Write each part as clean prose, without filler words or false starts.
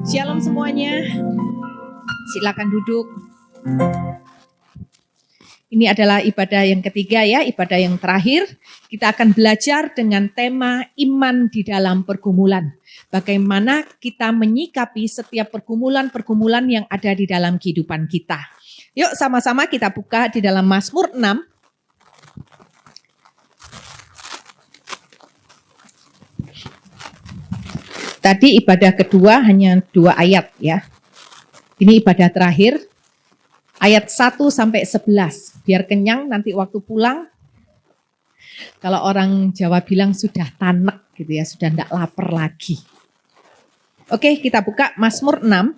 Shalom semuanya, silakan duduk. Ini adalah ibadah yang ketiga ya, ibadah yang terakhir. Kita akan belajar dengan tema iman di dalam pergumulan. Bagaimana kita menyikapi setiap pergumulan-pergumulan yang ada di dalam kehidupan kita. Yuk sama-sama kita buka di dalam Mazmur 6. Tadi ibadah kedua hanya 2 ayat ya. Ini ibadah terakhir. Ayat 1 sampai 11. Biar kenyang nanti waktu pulang. Kalau orang Jawa bilang sudah tanek gitu ya, sudah tidak lapar lagi. Oke, kita buka Mazmur 6.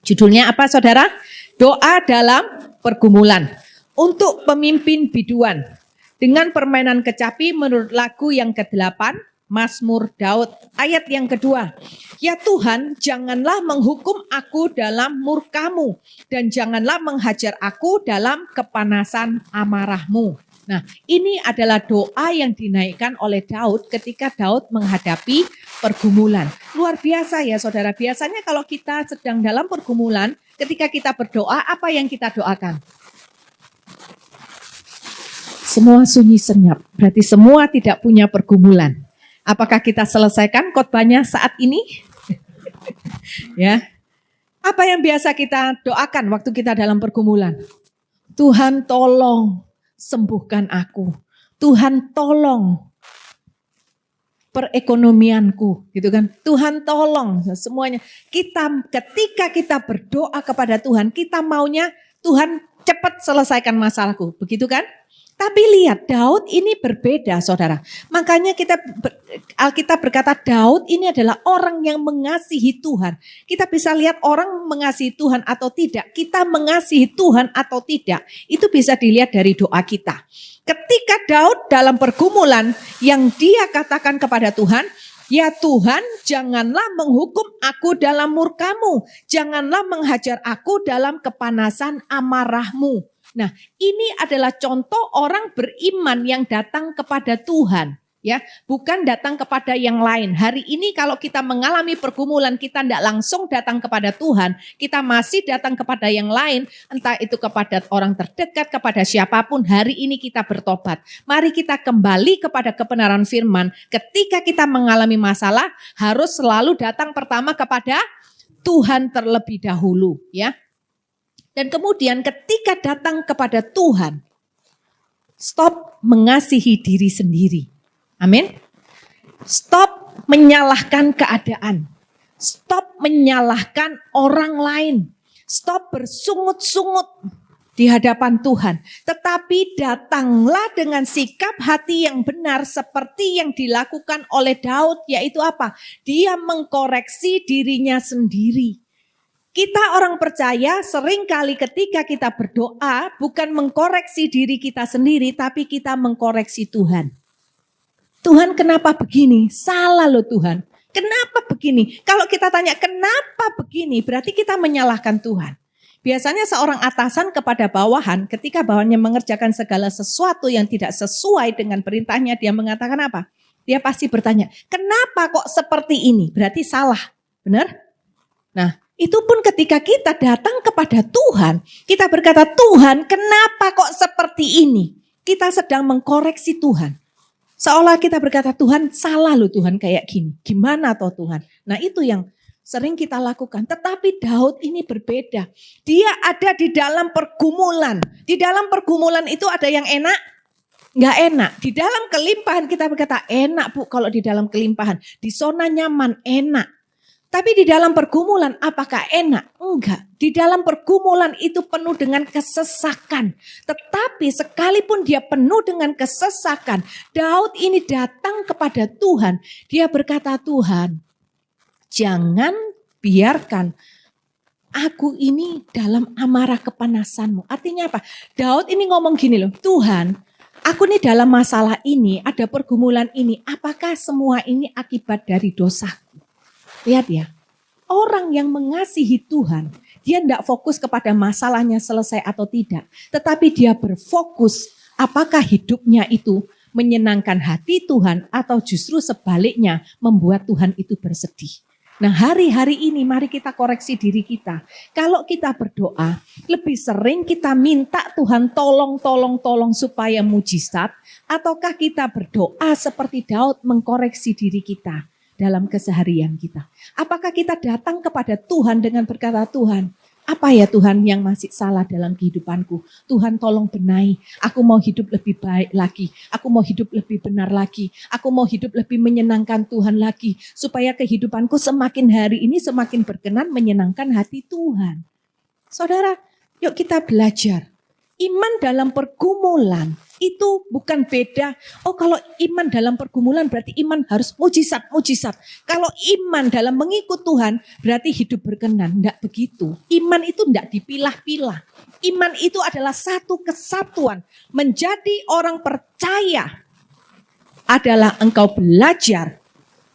Judulnya apa saudara? Doa dalam pergumulan. Untuk pemimpin biduan. Dengan permainan kecapi menurut lagu yang ke-8. Mazmur Daud ayat yang kedua. Ya Tuhan, janganlah menghukum aku dalam murka-Mu dan janganlah menghajar aku dalam kepanasan amarah-Mu. Nah, ini adalah doa yang dinaikkan oleh Daud ketika Daud menghadapi pergumulan. Luar biasa ya saudara, biasanya kalau kita sedang dalam pergumulan, ketika kita berdoa, apa yang kita doakan? Semua sunyi senyap, berarti semua tidak punya pergumulan. Apakah kita selesaikan khotbahnya saat ini? Ya. Apa yang biasa kita doakan waktu kita dalam pergumulan? Tuhan tolong sembuhkan aku. Tuhan tolong perekonomianku, gitu kan? Tuhan tolong semuanya. Ketika kita berdoa kepada Tuhan, kita maunya Tuhan cepat selesaikan masalahku, begitu kan? Tapi lihat Daud ini berbeda saudara. Makanya Alkitab berkata Daud ini adalah orang yang mengasihi Tuhan. Kita bisa lihat orang mengasihi Tuhan atau tidak. Kita mengasihi Tuhan atau tidak. Itu bisa dilihat dari doa kita. Ketika Daud dalam pergumulan yang dia katakan kepada Tuhan. Ya Tuhan, janganlah menghukum aku dalam murka-Mu. Janganlah menghajar aku dalam kepanasan amarah-Mu. Nah, ini adalah contoh orang beriman yang datang kepada Tuhan, ya, bukan datang kepada yang lain. Hari ini kalau kita mengalami pergumulan, kita tidak langsung datang kepada Tuhan, kita masih datang kepada yang lain, entah itu kepada orang terdekat, kepada siapapun. Hari ini kita bertobat. Mari kita kembali kepada kebenaran firman. Ketika kita mengalami masalah, harus selalu datang pertama kepada Tuhan terlebih dahulu, ya. Dan kemudian ketika datang kepada Tuhan, stop mengasihi diri sendiri. Amin. Stop menyalahkan keadaan. Stop menyalahkan orang lain. Stop bersungut-sungut di hadapan Tuhan. Tetapi datanglah dengan sikap hati yang benar seperti yang dilakukan oleh Daud. Yaitu apa? Dia mengkoreksi dirinya sendiri. Kita orang percaya seringkali ketika kita berdoa bukan mengkoreksi diri kita sendiri tapi kita mengkoreksi Tuhan. Tuhan kenapa begini? Salah loh Tuhan. Kenapa begini? Kalau kita tanya kenapa begini berarti kita menyalahkan Tuhan. Biasanya seorang atasan kepada bawahan ketika bawahannya mengerjakan segala sesuatu yang tidak sesuai dengan perintahnya dia mengatakan apa? Dia pasti bertanya kenapa kok seperti ini? Berarti salah. Benar? Nah. Itu pun ketika kita datang kepada Tuhan, kita berkata, Tuhan kenapa kok seperti ini? Kita sedang mengkoreksi Tuhan. Seolah kita berkata, Tuhan salah loh Tuhan kayak gini. Gimana toh Tuhan? Nah itu yang sering kita lakukan. Tetapi Daud ini berbeda. Dia ada di dalam pergumulan. Di dalam pergumulan itu ada yang enak, nggak enak. Di dalam kelimpahan kita berkata, enak Bu kalau di dalam kelimpahan. Di zona nyaman, enak. Tapi di dalam pergumulan apakah enak? Enggak. Di dalam pergumulan itu penuh dengan kesesakan. Tetapi sekalipun dia penuh dengan kesesakan, Daud ini datang kepada Tuhan. Dia berkata, Tuhan, jangan biarkan aku ini dalam amarah kepanasan-Mu. Artinya apa? Daud ini ngomong gini loh, Tuhan, aku nih dalam masalah ini, ada pergumulan ini, apakah semua ini akibat dari dosaku? Lihat ya, orang yang mengasihi Tuhan, dia tidak fokus kepada masalahnya selesai atau tidak. Tetapi dia berfokus apakah hidupnya itu menyenangkan hati Tuhan atau justru sebaliknya membuat Tuhan itu bersedih. Nah, hari-hari ini mari kita koreksi diri kita. Kalau kita berdoa, lebih sering kita minta Tuhan tolong supaya mujizat, ataukah kita berdoa seperti Daud mengkoreksi diri kita dalam keseharian kita? Apakah kita datang kepada Tuhan dengan berkata, Tuhan, apa ya Tuhan yang masih salah dalam kehidupanku? Tuhan tolong benahi, aku mau hidup lebih baik lagi, aku mau hidup lebih benar lagi, aku mau hidup lebih menyenangkan Tuhan lagi, supaya kehidupanku semakin hari ini semakin berkenan menyenangkan hati Tuhan. Saudara, yuk kita belajar. Iman dalam pergumulan itu bukan beda. Oh, kalau iman dalam pergumulan berarti iman harus mujizat. Kalau iman dalam mengikut Tuhan berarti hidup berkenan. Tidak begitu. Iman itu tidak dipilah-pilah. Iman itu adalah satu kesatuan. Menjadi orang percaya adalah engkau belajar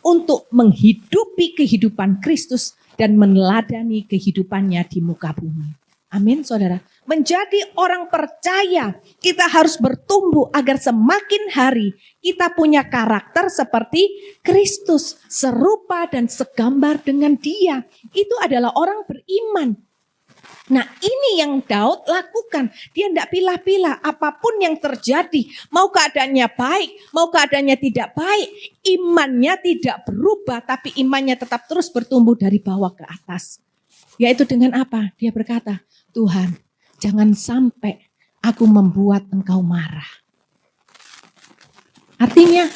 untuk menghidupi kehidupan Kristus dan meneladani kehidupannya di muka bumi. Amin, saudara. Menjadi orang percaya, kita harus bertumbuh agar semakin hari kita punya karakter seperti Kristus, serupa dan segambar dengan Dia. Itu adalah orang beriman. Nah, ini yang Daud lakukan. Dia tidak pilah-pilah apapun yang terjadi. Mau keadaannya baik, mau keadaannya tidak baik. Imannya tidak berubah, tapi imannya tetap terus bertumbuh dari bawah ke atas. Yaitu dengan apa? Dia berkata, Tuhan, jangan sampai aku membuat engkau marah. Artinya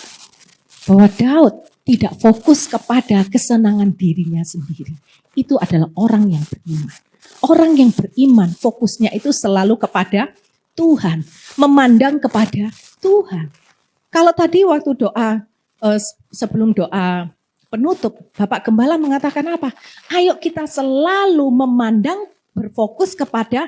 bahwa Daud tidak fokus kepada kesenangan dirinya sendiri. Itu adalah orang yang beriman. Orang yang beriman fokusnya itu selalu kepada Tuhan. Memandang kepada Tuhan. Kalau tadi waktu doa, sebelum doa penutup, Bapak Gembala mengatakan apa? Ayo kita selalu memandang berfokus kepada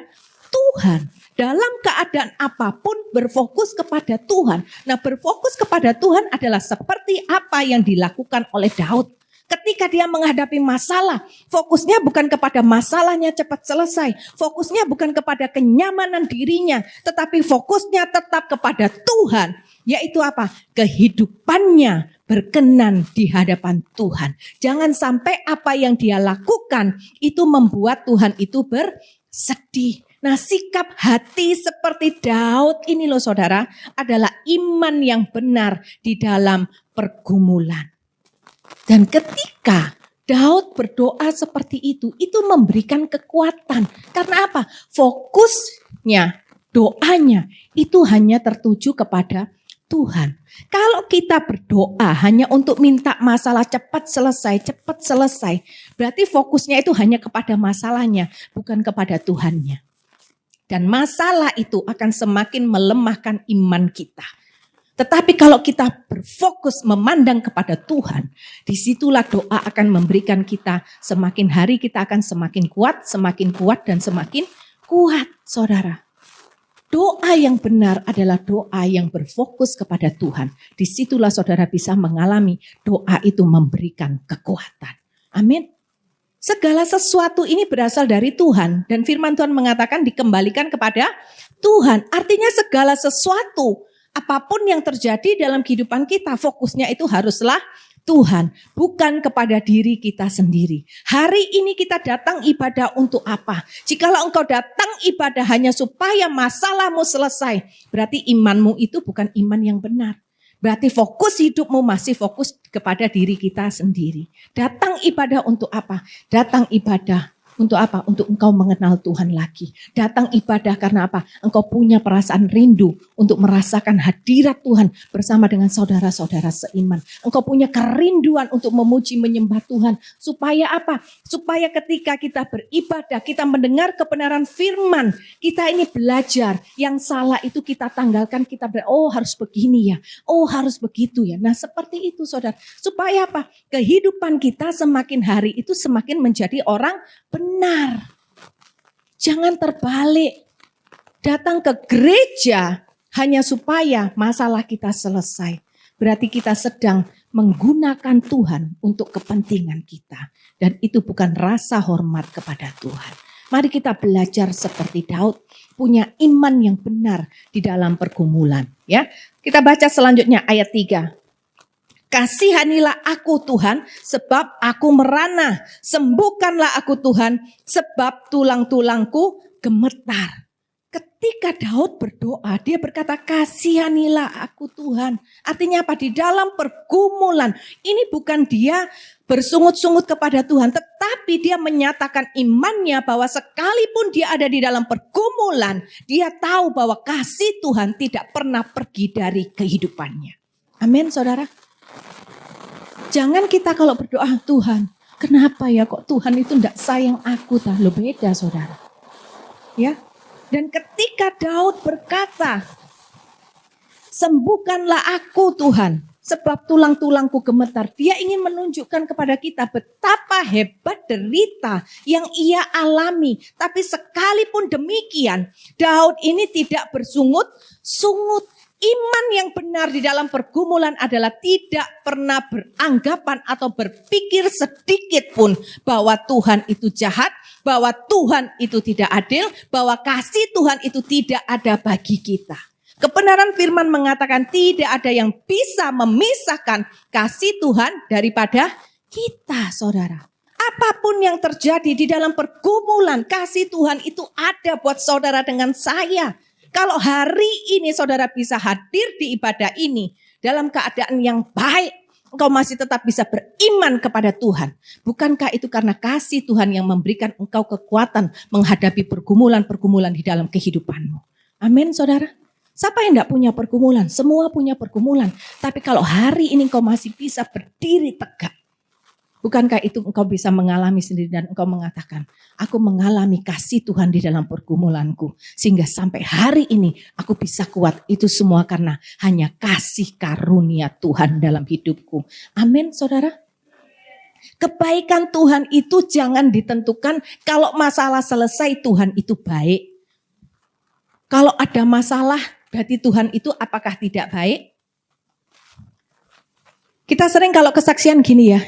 Tuhan. Dalam keadaan apapun berfokus kepada Tuhan. Nah, berfokus kepada Tuhan adalah seperti apa yang dilakukan oleh Daud. Ketika dia menghadapi masalah, fokusnya bukan kepada masalahnya cepat selesai. Fokusnya bukan kepada kenyamanan dirinya, tetapi fokusnya tetap kepada Tuhan. Yaitu apa? Kehidupannya berkenan di hadapan Tuhan. Jangan sampai apa yang dia lakukan itu membuat Tuhan itu bersedih. Nah, sikap hati seperti Daud ini loh saudara, adalah iman yang benar di dalam pergumulan. Dan ketika Daud berdoa seperti itu memberikan kekuatan. Karena apa? Fokusnya, doanya itu hanya tertuju kepada Tuhan. Kalau kita berdoa hanya untuk minta masalah cepat selesai, berarti fokusnya itu hanya kepada masalahnya, bukan kepada Tuhannya. Dan masalah itu akan semakin melemahkan iman kita. Tetapi kalau kita berfokus memandang kepada Tuhan, disitulah doa akan memberikan kita semakin hari kita akan semakin kuat dan semakin kuat, saudara. Doa yang benar adalah doa yang berfokus kepada Tuhan. Disitulah saudara bisa mengalami doa itu memberikan kekuatan. Amin. Segala sesuatu ini berasal dari Tuhan. Dan firman Tuhan mengatakan dikembalikan kepada Tuhan. Artinya segala sesuatu, apapun yang terjadi dalam kehidupan kita, fokusnya itu haruslah Tuhan, bukan kepada diri kita sendiri. Hari ini kita datang ibadah untuk apa? Jikalau engkau datang ibadah hanya supaya masalahmu selesai, berarti imanmu itu bukan iman yang benar. Berarti fokus hidupmu masih fokus kepada diri kita sendiri. Datang ibadah untuk apa? Datang ibadah untuk apa? Untuk engkau mengenal Tuhan lagi. Datang ibadah karena apa? Engkau punya perasaan rindu untuk merasakan hadirat Tuhan bersama dengan saudara-saudara seiman. Engkau punya kerinduan untuk memuji menyembah Tuhan. Supaya apa? Supaya ketika kita beribadah, kita mendengar kebenaran firman, kita ini belajar. Yang salah itu kita tanggalkan, kita harus begini ya. Oh harus begitu ya. Nah seperti itu saudara. Supaya apa? Kehidupan kita semakin hari itu semakin menjadi orang benar. Jangan terbalik. Datang ke gereja hanya supaya masalah kita selesai. Berarti kita sedang menggunakan Tuhan untuk kepentingan kita. Dan itu bukan rasa hormat kepada Tuhan. Mari kita belajar seperti Daud. Punya iman yang benar di dalam pergumulan. Ya, kita baca selanjutnya ayat 3. Kasihanilah aku Tuhan, sebab aku merana. Sembuhkanlah aku Tuhan, sebab tulang-tulangku gemetar. Ketika Daud berdoa, dia berkata, kasihanilah aku Tuhan. Artinya apa? Di dalam pergumulan, ini bukan dia bersungut-sungut kepada Tuhan, tetapi dia menyatakan imannya bahwa sekalipun dia ada di dalam pergumulan, dia tahu bahwa kasih Tuhan tidak pernah pergi dari kehidupannya. Amin, saudara. Jangan kita kalau berdoa, Tuhan, kenapa ya kok Tuhan itu tidak sayang aku? Lo beda, saudara. Ya. Dan ketika Daud berkata, sembuhkanlah aku Tuhan, sebab tulang-tulangku gemetar. Dia ingin menunjukkan kepada kita betapa hebat derita yang ia alami. Tapi sekalipun demikian, Daud ini tidak bersungut-sungut. Iman yang benar di dalam pergumulan adalah tidak pernah beranggapan atau berpikir sedikit pun bahwa Tuhan itu jahat, bahwa Tuhan itu tidak adil, bahwa kasih Tuhan itu tidak ada bagi kita. Kebenaran firman mengatakan tidak ada yang bisa memisahkan kasih Tuhan daripada kita, saudara. Apapun yang terjadi di dalam pergumulan, kasih Tuhan itu ada buat saudara dengan saya. Kalau hari ini saudara bisa hadir di ibadah ini dalam keadaan yang baik, engkau masih tetap bisa beriman kepada Tuhan. Bukankah itu karena kasih Tuhan yang memberikan engkau kekuatan menghadapi pergumulan-pergumulan di dalam kehidupanmu. Amin, saudara. Siapa yang tidak punya pergumulan? Semua punya pergumulan. Tapi kalau hari ini engkau masih bisa berdiri tegak, bukankah itu engkau bisa mengalami sendiri dan engkau mengatakan, aku mengalami kasih Tuhan di dalam pergumulanku. Sehingga sampai hari ini aku bisa kuat. Itu semua karena hanya kasih karunia Tuhan dalam hidupku. Amin, saudara. Kebaikan Tuhan itu jangan ditentukan kalau masalah selesai Tuhan itu baik. Kalau ada masalah berarti Tuhan itu apakah tidak baik? Kita sering kalau kesaksian gini ya.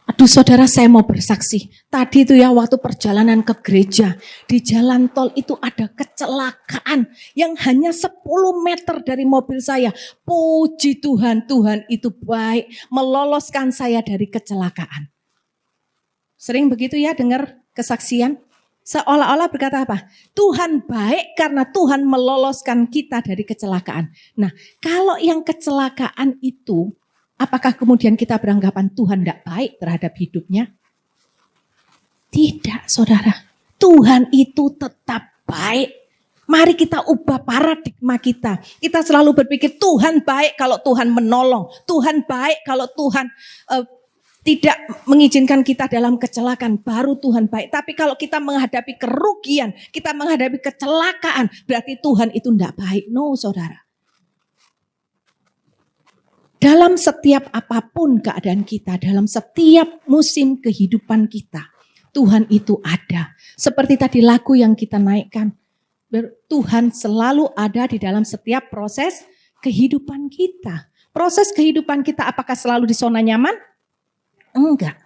Aduh saudara, saya mau bersaksi. Tadi itu ya waktu perjalanan ke gereja. Di jalan tol itu ada kecelakaan yang hanya 10 meter dari mobil saya. Puji Tuhan, Tuhan itu baik. Meloloskan saya dari kecelakaan. Sering begitu ya dengar kesaksian. Seolah-olah berkata apa? Tuhan baik karena Tuhan meloloskan kita dari kecelakaan. Nah, kalau yang kecelakaan itu, apakah kemudian kita beranggapan Tuhan tidak baik terhadap hidupnya? Tidak, saudara. Tuhan itu tetap baik. Mari kita ubah paradigma kita. Kita selalu berpikir Tuhan baik kalau Tuhan menolong. Tuhan baik kalau Tuhan tidak mengizinkan kita dalam kecelakaan. Baru Tuhan baik. Tapi kalau kita menghadapi kerugian, kita menghadapi kecelakaan, berarti Tuhan itu tidak baik. No, saudara. Dalam setiap apapun keadaan kita, dalam setiap musim kehidupan kita, Tuhan itu ada. Seperti tadi lagu yang kita naikkan, Tuhan selalu ada di dalam setiap proses kehidupan kita. Proses kehidupan kita apakah selalu di zona nyaman? Enggak.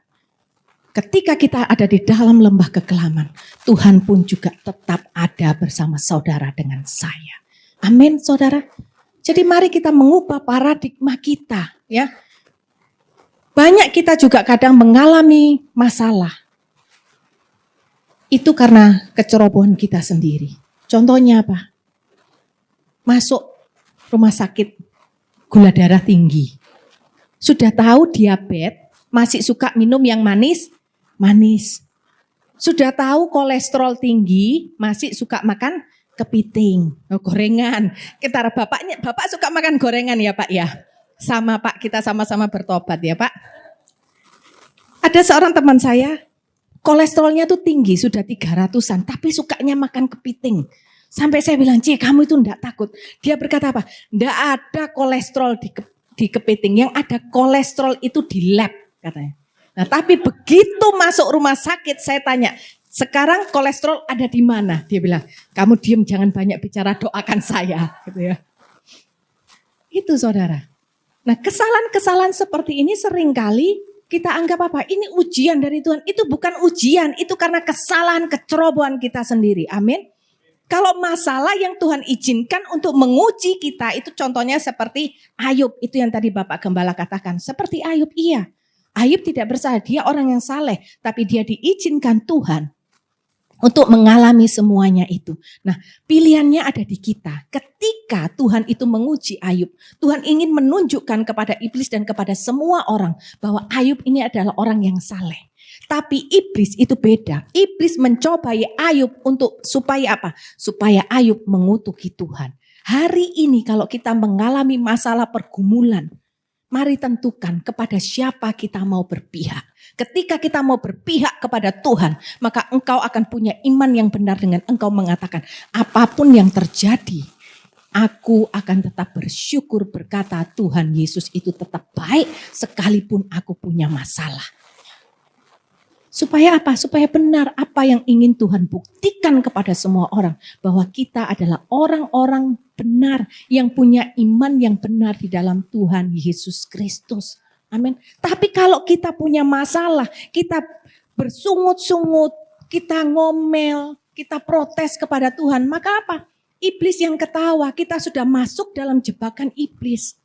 Ketika kita ada di dalam lembah kekelaman, Tuhan pun juga tetap ada bersama saudara dengan saya. Amin, saudara. Jadi mari kita mengubah paradigma kita, ya. Banyak kita juga kadang mengalami masalah. Itu karena kecerobohan kita sendiri. Contohnya apa? Masuk rumah sakit, gula darah tinggi. Sudah tahu diabetes, masih suka minum yang manis. Sudah tahu kolesterol tinggi, masih suka makan kepiting, gorengan. Bapak suka makan gorengan ya Pak ya? Sama Pak, kita sama-sama bertobat ya Pak. Ada seorang teman saya, kolesterolnya tuh tinggi, sudah 300-an, tapi sukanya makan kepiting. Sampai saya bilang, Cik, kamu itu enggak takut. Dia berkata apa? Enggak ada kolesterol di kepiting, yang ada kolesterol itu di lab katanya. Nah tapi begitu masuk rumah sakit saya tanya, sekarang kolesterol ada di mana? Dia bilang, kamu diam jangan banyak bicara, doakan saya. Gitu ya. Itu saudara. Nah kesalahan-kesalahan seperti ini seringkali kita anggap apa? Ini ujian dari Tuhan. Itu bukan ujian, itu karena kesalahan kecerobohan kita sendiri. Amin. Kalau masalah yang Tuhan izinkan untuk menguji kita, itu contohnya seperti Ayub. Itu yang tadi Bapak Gembala katakan. Seperti Ayub, iya. Ayub tidak bersalah, dia orang yang saleh. Tapi dia diizinkan Tuhan untuk mengalami semuanya itu. Nah, pilihannya ada di kita. Ketika Tuhan itu menguji Ayub, Tuhan ingin menunjukkan kepada iblis dan kepada semua orang bahwa Ayub ini adalah orang yang saleh. Tapi iblis itu beda. Iblis mencobai Ayub supaya apa? Supaya Ayub mengutuki Tuhan. Hari ini kalau kita mengalami masalah pergumulan, mari tentukan kepada siapa kita mau berpihak. Ketika kita mau berpihak kepada Tuhan, maka engkau akan punya iman yang benar dengan engkau mengatakan, apapun yang terjadi, aku akan tetap bersyukur berkata Tuhan Yesus itu tetap baik sekalipun aku punya masalah. Supaya apa? Supaya benar apa yang ingin Tuhan buktikan kepada semua orang. Bahwa kita adalah orang-orang benar yang punya iman yang benar di dalam Tuhan Yesus Kristus. Amin. Tapi kalau kita punya masalah, kita bersungut-sungut, kita ngomel, kita protes kepada Tuhan. Maka apa? Iblis yang ketawa, kita sudah masuk dalam jebakan iblis.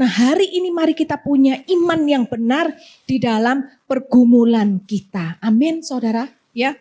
Nah, hari ini mari kita punya iman yang benar di dalam pergumulan kita. Amin, saudara. Ya,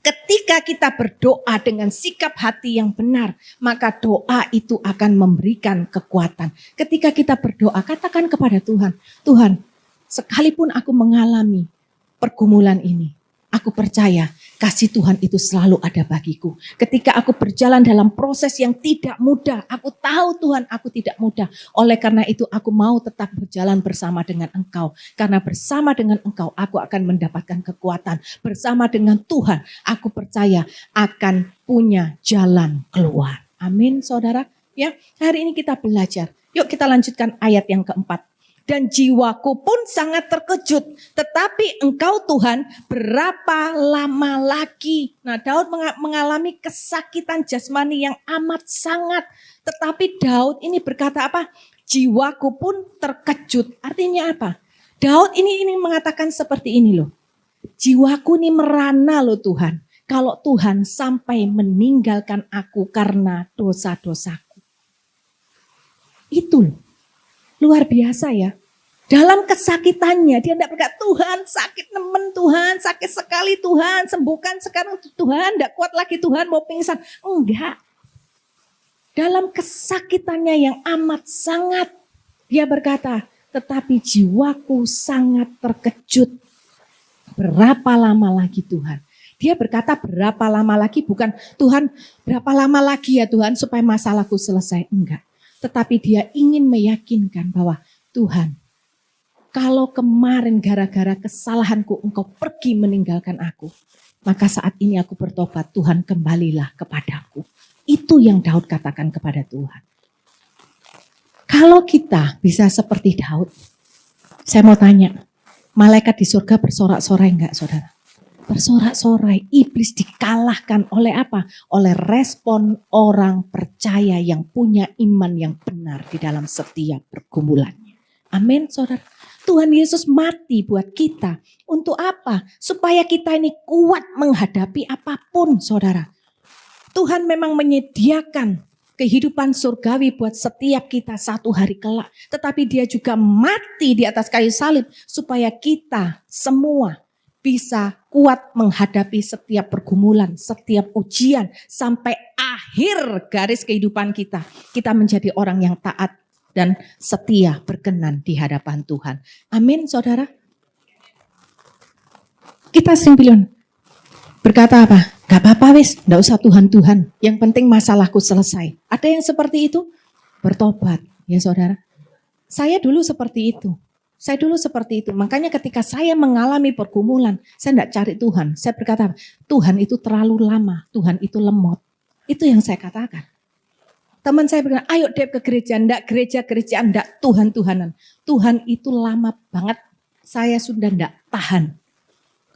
ketika kita berdoa dengan sikap hati yang benar, maka doa itu akan memberikan kekuatan. Ketika kita berdoa, katakan kepada Tuhan, Tuhan, sekalipun aku mengalami pergumulan ini, aku percaya kasih Tuhan itu selalu ada bagiku. Ketika aku berjalan dalam proses yang tidak mudah, aku tahu Tuhan aku tidak mudah. Oleh karena itu aku mau tetap berjalan bersama dengan Engkau. Karena bersama dengan Engkau aku akan mendapatkan kekuatan. Bersama dengan Tuhan aku percaya akan punya jalan keluar. Amin saudara. Ya, hari ini kita belajar. Yuk kita lanjutkan ayat yang keempat. Dan jiwaku pun sangat terkejut. Tetapi engkau Tuhan berapa lama lagi? Nah, Daud mengalami kesakitan jasmani yang amat sangat. Tetapi Daud ini berkata apa? Jiwaku pun terkejut. Artinya apa? Daud ini mengatakan seperti ini loh. Jiwaku ini merana loh Tuhan. Kalau Tuhan sampai meninggalkan aku karena dosa-dosaku. Itu loh. Luar biasa ya. Dalam kesakitannya dia tidak berkata, Tuhan sakit nemen Tuhan, sakit sekali Tuhan, sembuhkan sekarang Tuhan, tidak kuat lagi Tuhan, mau pingsan. Enggak. Dalam kesakitannya yang amat sangat, dia berkata, tetapi jiwaku sangat terkejut. Berapa lama lagi Tuhan? Dia berkata berapa lama lagi, bukan Tuhan berapa lama lagi ya Tuhan supaya masalahku selesai. Enggak. Tetapi dia ingin meyakinkan bahwa Tuhan, kalau kemarin gara-gara kesalahanku engkau pergi meninggalkan aku, maka saat ini aku bertobat, Tuhan kembalilah kepadaku. Itu yang Daud katakan kepada Tuhan. Kalau kita bisa seperti Daud, saya mau tanya, malaikat di surga bersorak-sorai enggak saudara? Bersorak-sorai, iblis dikalahkan oleh apa? Oleh respon orang percaya yang punya iman yang benar di dalam setiap pergumulannya. Amin saudara. Tuhan Yesus mati buat kita. Untuk apa? Supaya kita ini kuat menghadapi apapun saudara. Tuhan memang menyediakan kehidupan surgawi buat setiap kita satu hari kelak. Tetapi dia juga mati di atas kayu salib supaya kita semua bisa kuat menghadapi setiap pergumulan, setiap ujian, sampai akhir garis kehidupan kita. Kita menjadi orang yang taat dan setia berkenan di hadapan Tuhan. Amin saudara. Kita simpion berkata apa? Gak apa-apa wis, gak usah Tuhan. Yang penting masalahku selesai. Ada yang seperti itu? Bertobat ya saudara. Saya dulu seperti itu. Makanya ketika saya mengalami pergumulan, saya tidak cari Tuhan. Saya berkata, Tuhan itu terlalu lama, Tuhan itu lemot. Itu yang saya katakan. Teman saya berkata, ayo Dep ke gereja, enggak gereja-gerejaan, enggak Tuhan-Tuhanan. Tuhan itu lama banget, saya sudah enggak tahan.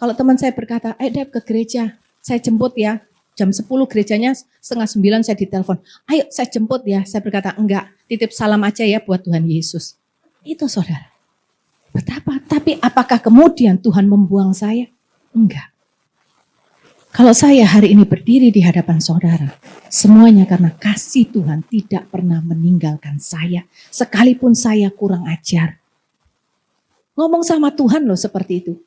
Kalau teman saya berkata, ayo Dep ke gereja, saya jemput ya. Jam 10 gerejanya, 8:30 saya ditelepon. Ayo saya jemput ya. Saya berkata, enggak, titip salam aja ya buat Tuhan Yesus. Itu saudara. Betapa, tapi apakah kemudian Tuhan membuang saya? Enggak. Kalau saya hari ini berdiri di hadapan saudara, semuanya karena kasih Tuhan tidak pernah meninggalkan saya, sekalipun saya kurang ajar. Ngomong sama Tuhan loh seperti itu.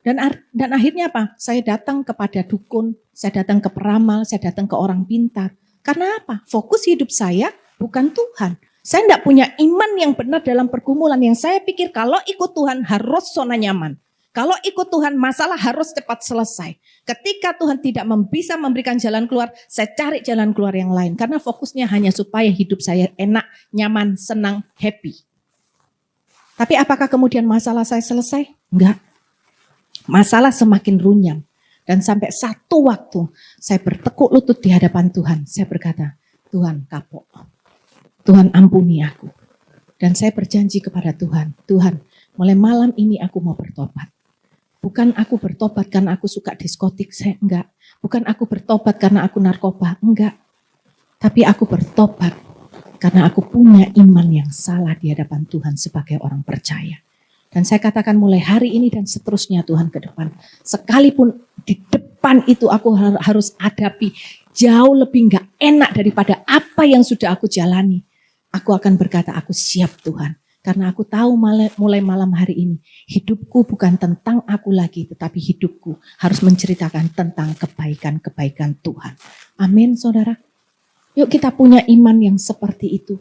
Dan akhirnya apa? Saya datang kepada dukun, saya datang ke peramal, saya datang ke orang pintar. Karena apa? Fokus hidup saya bukan Tuhan. Saya tidak punya iman yang benar dalam pergumulan yang saya pikir kalau ikut Tuhan harus zona nyaman. Kalau ikut Tuhan masalah harus cepat selesai. Ketika Tuhan tidak bisa memberikan jalan keluar, saya cari jalan keluar yang lain. Karena fokusnya hanya supaya hidup saya enak, nyaman, senang, happy. Tapi apakah kemudian masalah saya selesai? Enggak. Masalah semakin runyam. Dan sampai satu waktu saya bertekuk lutut di hadapan Tuhan. Saya berkata, Tuhan kapok. Tuhan ampuni aku. Dan saya berjanji kepada Tuhan, Tuhan mulai malam ini aku mau bertobat. Bukan aku bertobat karena aku suka diskotik, saya enggak. Bukan aku bertobat karena aku narkoba, enggak. Tapi aku bertobat karena aku punya iman yang salah di hadapan Tuhan sebagai orang percaya. Dan saya katakan mulai hari ini dan seterusnya Tuhan ke depan. Sekalipun di depan itu aku harus hadapi jauh lebih enggak enak daripada apa yang sudah aku jalani. Aku akan berkata aku siap Tuhan. Karena aku tahu mulai malam hari ini, hidupku bukan tentang aku lagi, tetapi hidupku harus menceritakan tentang kebaikan-kebaikan Tuhan. Amin saudara. Yuk kita punya iman yang seperti itu.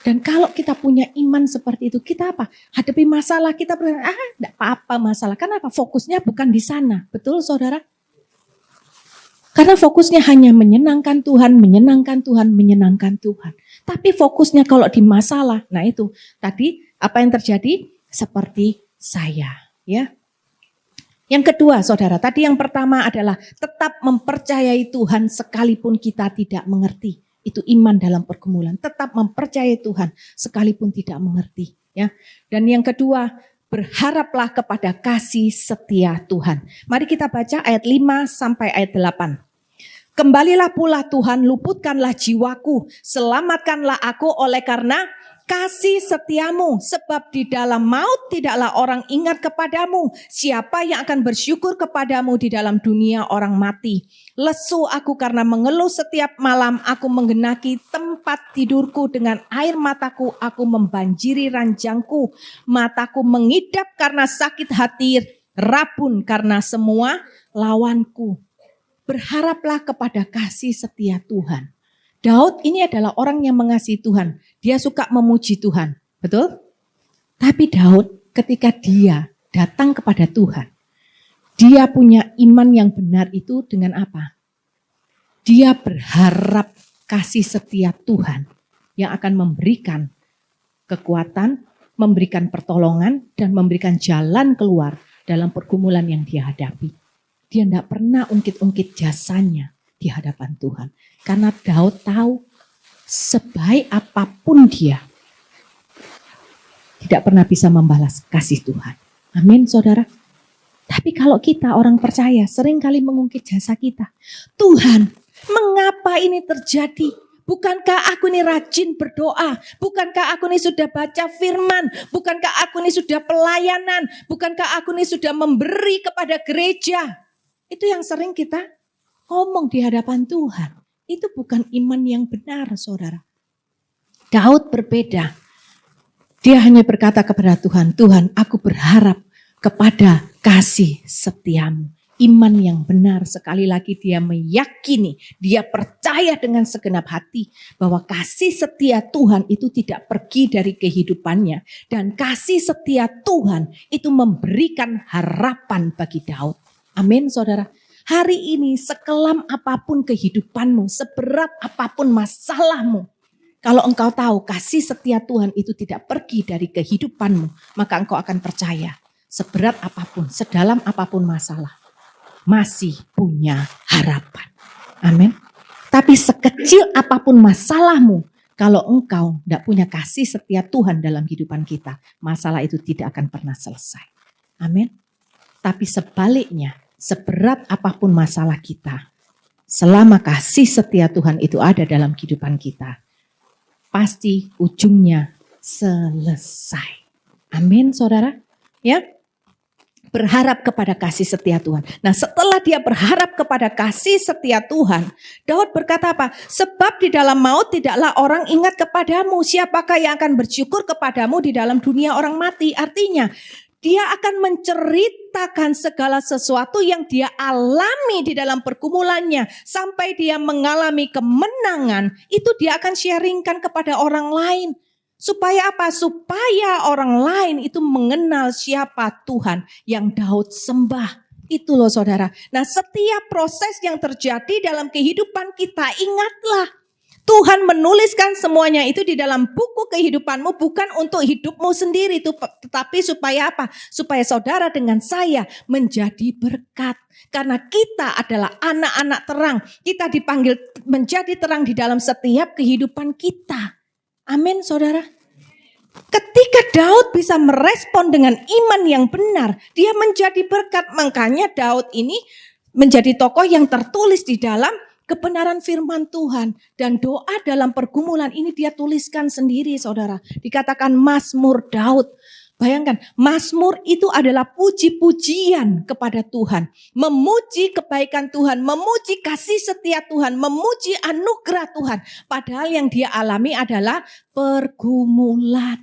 Dan kalau kita punya iman seperti itu, kita apa? Hadapi masalah, kita berkata, enggak apa-apa masalah. Kenapa? Fokusnya bukan di sana. Betul saudara? Karena fokusnya hanya menyenangkan Tuhan, menyenangkan Tuhan, menyenangkan Tuhan. Tapi fokusnya kalau di masalah, nah itu tadi apa yang terjadi seperti saya. Ya. Yang kedua saudara, tadi yang pertama adalah tetap mempercayai Tuhan sekalipun kita tidak mengerti. Itu iman dalam pergumulan, tetap mempercayai Tuhan sekalipun tidak mengerti. Ya. Dan yang kedua, berharaplah kepada kasih setia Tuhan. Mari kita baca ayat 5 sampai ayat 8. Kembalilah pula Tuhan, luputkanlah jiwaku, selamatkanlah aku oleh karena kasih setiamu. Sebab di dalam maut tidaklah orang ingat kepadamu. Siapa yang akan bersyukur kepadamu di dalam dunia orang mati? Lesu aku karena mengeluh setiap malam, aku menggenaki tempat tidurku dengan air mataku, aku membanjiri ranjangku. Mataku mengidap karena sakit hati, rabun karena semua lawanku. Berharaplah kepada kasih setia Tuhan. Daud ini adalah orang yang mengasihi Tuhan. Dia suka memuji Tuhan. Betul? Tapi Daud ketika dia datang kepada Tuhan, dia punya iman yang benar itu dengan apa? Dia berharap kasih setia Tuhan yang akan memberikan kekuatan, memberikan pertolongan, dan memberikan jalan keluar dalam pergumulan yang dia hadapi. Dia tidak pernah ungkit-ungkit jasanya di hadapan Tuhan. Karena Daud tahu sebaik apapun dia tidak pernah bisa membalas kasih Tuhan. Amin saudara. Tapi kalau kita orang percaya seringkali mengungkit jasa kita. Tuhan, mengapa ini terjadi? Bukankah aku ini rajin berdoa? Bukankah aku ini sudah baca firman? Bukankah aku ini sudah pelayanan? Bukankah aku ini sudah memberi kepada gereja? Itu yang sering kita ngomong di hadapan Tuhan. Itu bukan iman yang benar, saudara. Daud berbeda. Dia hanya berkata kepada Tuhan, Tuhan, aku berharap kepada kasih setiamu. Iman yang benar, sekali lagi dia meyakini, dia percaya dengan segenap hati bahwa kasih setia Tuhan itu tidak pergi dari kehidupannya. Dan kasih setia Tuhan itu memberikan harapan bagi Daud. Amin saudara. Hari ini sekelam apapun kehidupanmu, seberat apapun masalahmu. Kalau engkau tahu kasih setia Tuhan itu tidak pergi dari kehidupanmu, maka engkau akan percaya. Seberat apapun, sedalam apapun masalah, masih punya harapan. Amin. Tapi sekecil apapun masalahmu, kalau engkau tidak punya kasih setia Tuhan dalam kehidupan kita, masalah itu tidak akan pernah selesai. Amin. Tapi sebaliknya, seberat apapun masalah kita, selama kasih setia Tuhan itu ada dalam kehidupan kita, pasti ujungnya selesai. Amin saudara. Ya. berharap kepada kasih setia Tuhan. Nah, setelah dia berharap kepada kasih setia Tuhan, Daud berkata apa? Sebab di dalam maut tidaklah orang ingat kepadamu. Siapakah yang akan bersyukur kepadamu di dalam dunia orang mati? Artinya, dia akan menceritakan segala sesuatu yang dia alami di dalam pergumulannya. Sampai dia mengalami kemenangan, itu dia akan sharingkan kepada orang lain. Supaya apa? Supaya orang lain itu mengenal siapa Tuhan yang Daud sembah. Itu loh saudara. Nah, setiap proses yang terjadi dalam kehidupan kita, ingatlah. Tuhan menuliskan semuanya itu di dalam buku kehidupanmu bukan untuk hidupmu sendiri, tetapi supaya apa? Supaya saudara dengan saya menjadi berkat. Karena kita adalah anak-anak terang. Kita dipanggil menjadi terang di dalam setiap kehidupan kita. Amin saudara. Ketika Daud bisa merespon dengan iman yang benar, dia menjadi berkat. Makanya Daud ini menjadi tokoh yang tertulis di dalam kebenaran firman Tuhan. Dan doa dalam pergumulan ini dia tuliskan sendiri saudara. Dikatakan Mazmur Daud. Bayangkan, Mazmur itu adalah puji-pujian kepada Tuhan. Memuji kebaikan Tuhan, memuji kasih setia Tuhan, memuji anugerah Tuhan. Padahal yang dia alami adalah pergumulan.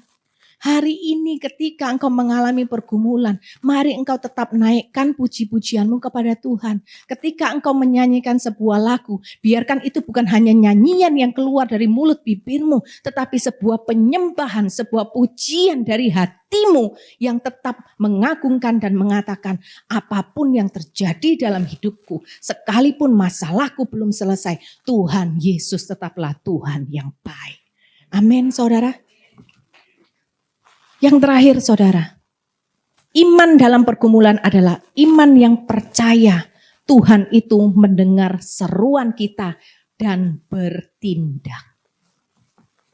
Hari ini ketika engkau mengalami pergumulan, mari engkau tetap naikkan puji-pujianmu kepada Tuhan. Ketika engkau menyanyikan sebuah lagu, biarkan itu bukan hanya nyanyian yang keluar dari mulut bibirmu, tetapi sebuah penyembahan, sebuah pujian dari hatimu yang tetap mengagungkan dan mengatakan, apapun yang terjadi dalam hidupku, sekalipun masalahku belum selesai, Tuhan Yesus tetaplah Tuhan yang baik. Amin saudara. Yang terakhir saudara, iman dalam pergumulan adalah iman yang percaya Tuhan itu mendengar seruan kita dan bertindak.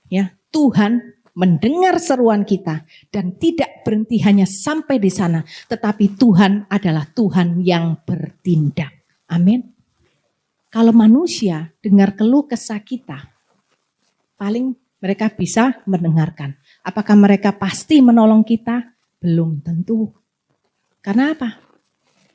Ya, Tuhan mendengar seruan kita dan tidak berhenti hanya sampai di sana, tetapi Tuhan adalah Tuhan yang bertindak. Amin. Kalau manusia dengar keluh kesah kita, paling mereka bisa mendengarkan. Apakah mereka pasti menolong kita? Belum tentu. Karena apa?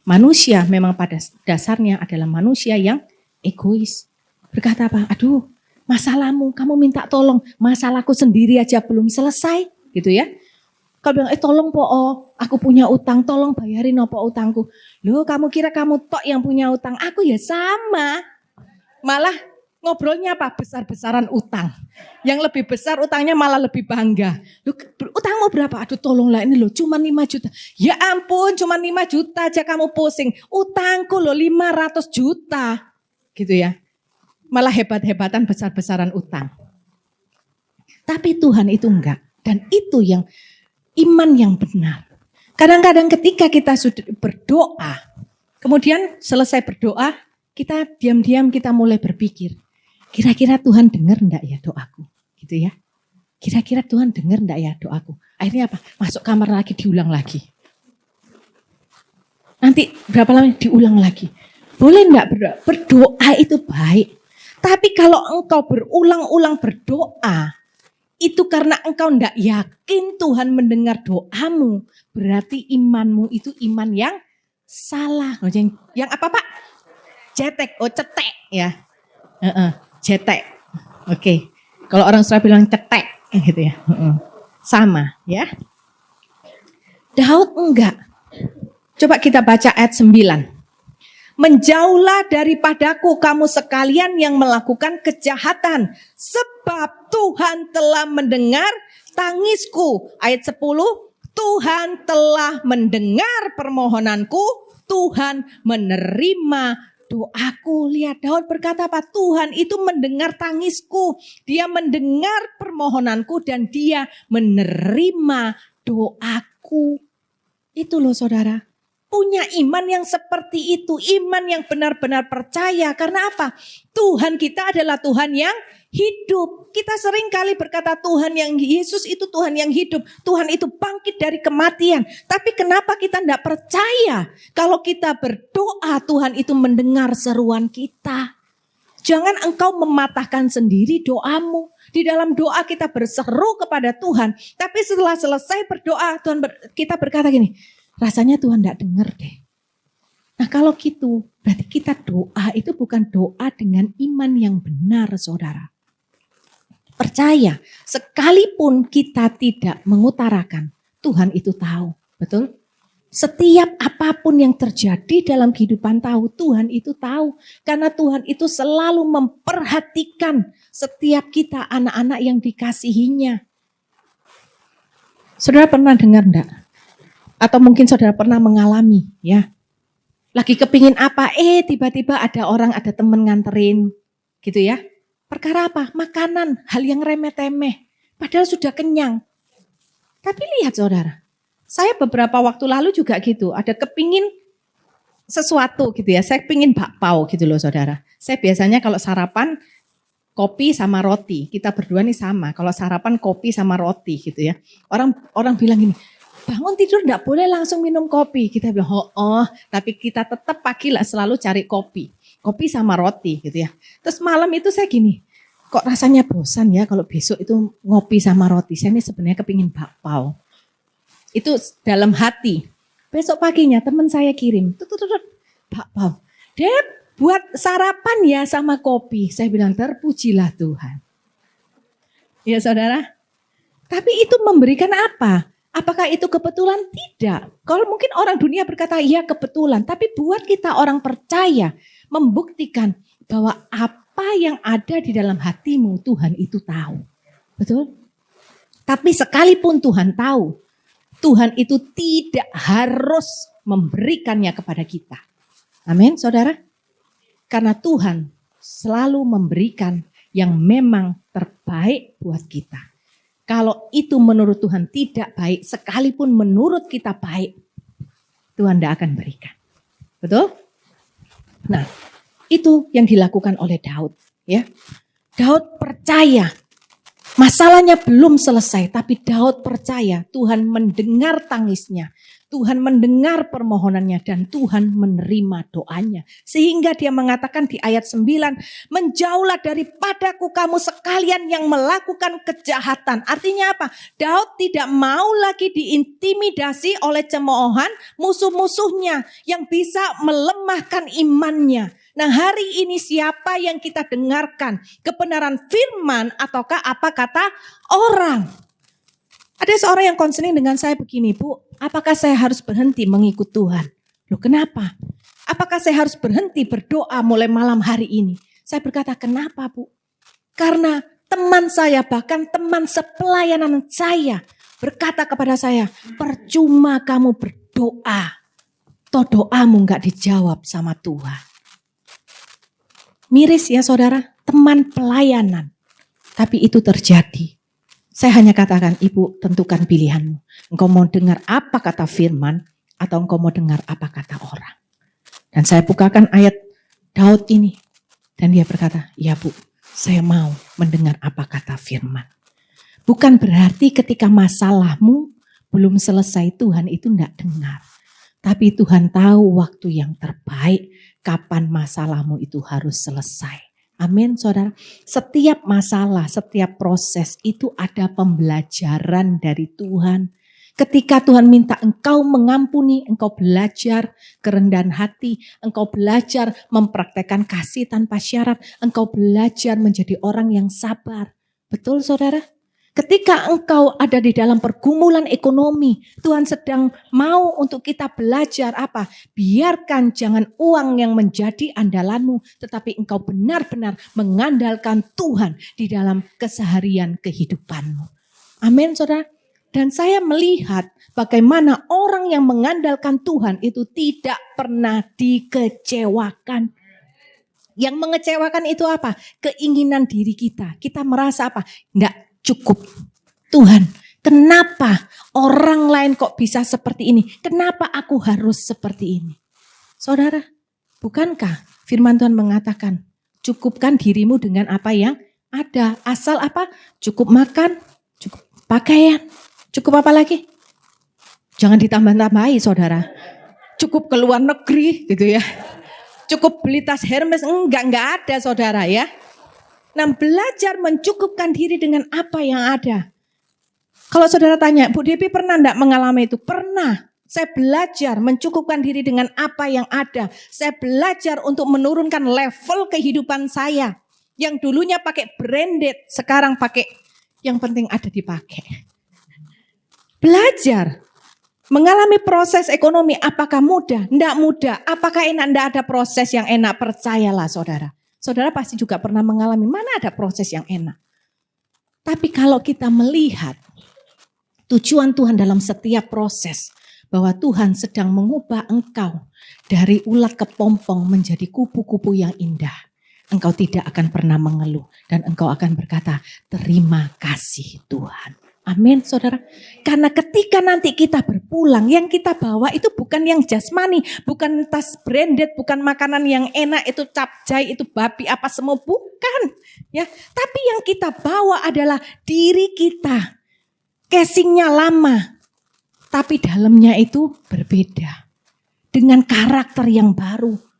Manusia memang pada dasarnya adalah manusia yang egois. Berkata apa? Aduh, masalahmu, kamu minta tolong. Masalahku sendiri aja belum selesai. Gitu ya. Kalau bilang, tolong po, aku punya utang, tolong bayarin po utangku. Loh, kamu kira kamu tok yang punya utang? Aku ya sama. Malah ngobrolnya apa? Besar-besaran utang. Yang lebih besar utangnya malah lebih bangga. Loh, utangmu berapa? Aduh tolonglah ini loh cuma 5 juta. Ya ampun cuma 5 juta aja kamu pusing. Utangku loh 500 juta. Gitu ya. Malah hebat-hebatan besar-besaran utang. Tapi Tuhan itu enggak. Dan itu yang iman yang benar. Kadang-kadang ketika kita sudah berdoa. Kemudian selesai berdoa. Kita diam-diam kita mulai berpikir. Kira-kira Tuhan dengar enggak ya doaku? Gitu ya. Kira-kira Tuhan dengar enggak ya doaku? Akhirnya apa? Masuk kamar lagi, diulang lagi. Nanti berapa lama diulang lagi. Boleh enggak berdoa? Berdoa itu baik. Tapi kalau engkau berulang-ulang berdoa, itu karena engkau enggak yakin Tuhan mendengar doamu. Berarti imanmu itu iman yang salah. Yang apa Pak? Cetek, cetek ya. Cetek. Oke. Kalau orang Surabaya bilang cetek gitu ya. Sama ya. Daud enggak. Coba kita baca ayat 9. Menjauhlah daripadaku kamu sekalian yang melakukan kejahatan, sebab Tuhan telah mendengar tangisku. Ayat 10. Tuhan telah mendengar permohonanku, Tuhan menerima doaku. Lihat Daud berkata apa? Tuhan itu mendengar tangisku. Dia mendengar permohonanku dan dia menerima doaku. Itu loh saudara. Punya iman yang seperti itu. Iman yang benar-benar percaya. Karena apa? Tuhan kita adalah Tuhan yang hidup. Kita sering kali berkata Tuhan yang Yesus itu Tuhan yang hidup. Tuhan itu bangkit dari kematian. Tapi kenapa kita tidak percaya kalau kita berdoa Tuhan itu mendengar seruan kita? Jangan engkau mematahkan sendiri doamu. Di dalam doa kita berseru kepada Tuhan. Tapi setelah selesai berdoa kita berkata gini, rasanya Tuhan tidak dengar deh. Nah kalau gitu, berarti kita doa itu bukan doa dengan iman yang benar, saudara. Percaya, sekalipun kita tidak mengutarakan, Tuhan itu tahu, betul? Setiap apapun yang terjadi dalam kehidupan Tuhan itu tahu. Karena Tuhan itu selalu memperhatikan setiap kita anak-anak yang dikasihinya. Saudara pernah dengar enggak? Atau mungkin saudara pernah mengalami ya. Lagi kepingin apa, tiba-tiba ada teman nganterin gitu ya. Perkara apa? Makanan, hal yang remeh-temeh. Padahal sudah kenyang. Tapi lihat saudara, saya beberapa waktu lalu juga gitu. Ada kepingin sesuatu gitu ya. Saya pingin bakpao gitu loh saudara. Saya biasanya kalau sarapan kopi sama roti. Kita berdua nih sama. Kalau sarapan kopi sama roti gitu ya. Orang bilang gini, bangun tidur enggak boleh langsung minum kopi. Kita bilang, tapi kita tetap pagi lah selalu cari kopi. Kopi sama roti gitu ya. Terus malam itu saya gini, kok rasanya bosan ya kalau besok itu ngopi sama roti. Saya ini sebenarnya kepingin bakpao. Itu dalam hati. Besok paginya teman saya kirim, bakpao. Dia buat sarapan ya sama kopi. Saya bilang terpujilah Tuhan. Ya saudara. Tapi itu memberikan apa? Apakah itu kebetulan? Tidak. Kalau mungkin orang dunia berkata iya kebetulan. Tapi buat kita orang percaya membuktikan bahwa apa yang ada di dalam hatimu Tuhan itu tahu. Betul? Tapi sekalipun Tuhan tahu, Tuhan itu tidak harus memberikannya kepada kita. Amin, saudara? Karena Tuhan selalu memberikan yang memang terbaik buat kita. Kalau itu menurut Tuhan tidak baik, sekalipun menurut kita baik, Tuhan tidak akan berikan. Betul? Nah, itu yang dilakukan oleh Daud. Ya, Daud percaya. Masalahnya belum selesai, tapi Daud percaya Tuhan mendengar tangisnya. Tuhan mendengar permohonannya dan Tuhan menerima doanya. Sehingga dia mengatakan di ayat 9, menjauhlah daripadaku kamu sekalian yang melakukan kejahatan. Artinya apa? Daud tidak mau lagi diintimidasi oleh cemoohan musuh-musuhnya yang bisa melemahkan imannya. Nah hari ini siapa yang kita dengarkan? Kebenaran firman ataukah apa kata orang? Ada seorang yang konseling dengan saya begini, Bu, apakah saya harus berhenti mengikut Tuhan? Loh kenapa? Apakah saya harus berhenti berdoa mulai malam hari ini? Saya berkata, kenapa Bu? Karena teman saya, bahkan teman sepelayanan saya berkata kepada saya, percuma kamu berdoa, toh doamu gak dijawab sama Tuhan. Miris ya saudara, teman pelayanan. Tapi itu terjadi. Saya hanya katakan, Ibu tentukan pilihanmu. Engkau mau dengar apa kata firman atau engkau mau dengar apa kata orang. Dan saya bukakan ayat Daud ini. Dan dia berkata, ya Bu, saya mau mendengar apa kata firman. Bukan berarti ketika masalahmu belum selesai Tuhan itu tidak dengar. Tapi Tuhan tahu waktu yang terbaik kapan masalahmu itu harus selesai. Amin saudara. Setiap masalah, setiap proses itu ada pembelajaran dari Tuhan. Ketika Tuhan minta engkau mengampuni, engkau belajar kerendahan hati, engkau belajar mempraktekkan kasih tanpa syarat, engkau belajar menjadi orang yang sabar. Betul saudara? Ketika engkau ada di dalam pergumulan ekonomi, Tuhan sedang mau untuk kita belajar apa? Biarkan jangan uang yang menjadi andalanmu, tetapi engkau benar-benar mengandalkan Tuhan di dalam keseharian kehidupanmu. Amin saudara. Dan saya melihat bagaimana orang yang mengandalkan Tuhan itu tidak pernah dikecewakan. Yang mengecewakan itu apa? Keinginan diri kita. Kita merasa apa? Enggak cukup. Tuhan, kenapa orang lain kok bisa seperti ini? Kenapa aku harus seperti ini? Saudara, bukankah firman Tuhan mengatakan, cukupkan dirimu dengan apa yang ada. Asal apa? Cukup makan, cukup pakaian, cukup apa lagi? Jangan ditambah-tambahi saudara. Cukup ke luar negeri gitu ya. Cukup beli tas Hermes, enggak ada saudara ya. Nah belajar mencukupkan diri dengan apa yang ada. Kalau saudara tanya, Bu Devi pernah enggak mengalami itu? Pernah. Saya belajar mencukupkan diri dengan apa yang ada. Saya belajar untuk menurunkan level kehidupan saya. Yang dulunya pakai branded, sekarang pakai yang penting ada dipakai. Belajar. Mengalami proses ekonomi, apakah mudah? Tidak mudah. Apakah enak? Tidak ada proses yang enak, percayalah saudara. Saudara pasti juga pernah mengalami, mana ada proses yang enak. Tapi kalau kita melihat tujuan Tuhan dalam setiap proses, bahwa Tuhan sedang mengubah engkau dari ulat kepompong menjadi kupu-kupu yang indah. Engkau tidak akan pernah mengeluh dan engkau akan berkata, terima kasih Tuhan. Amin saudara. Karena ketika nanti kita berpulang, yang kita bawa itu bukan yang jasmani, bukan tas branded, bukan makanan yang enak, itu capcay, itu babi apa semua, bukan. Ya, tapi yang kita bawa adalah diri kita. Casingnya lama, tapi dalamnya itu berbeda. Dengan karakter yang baru.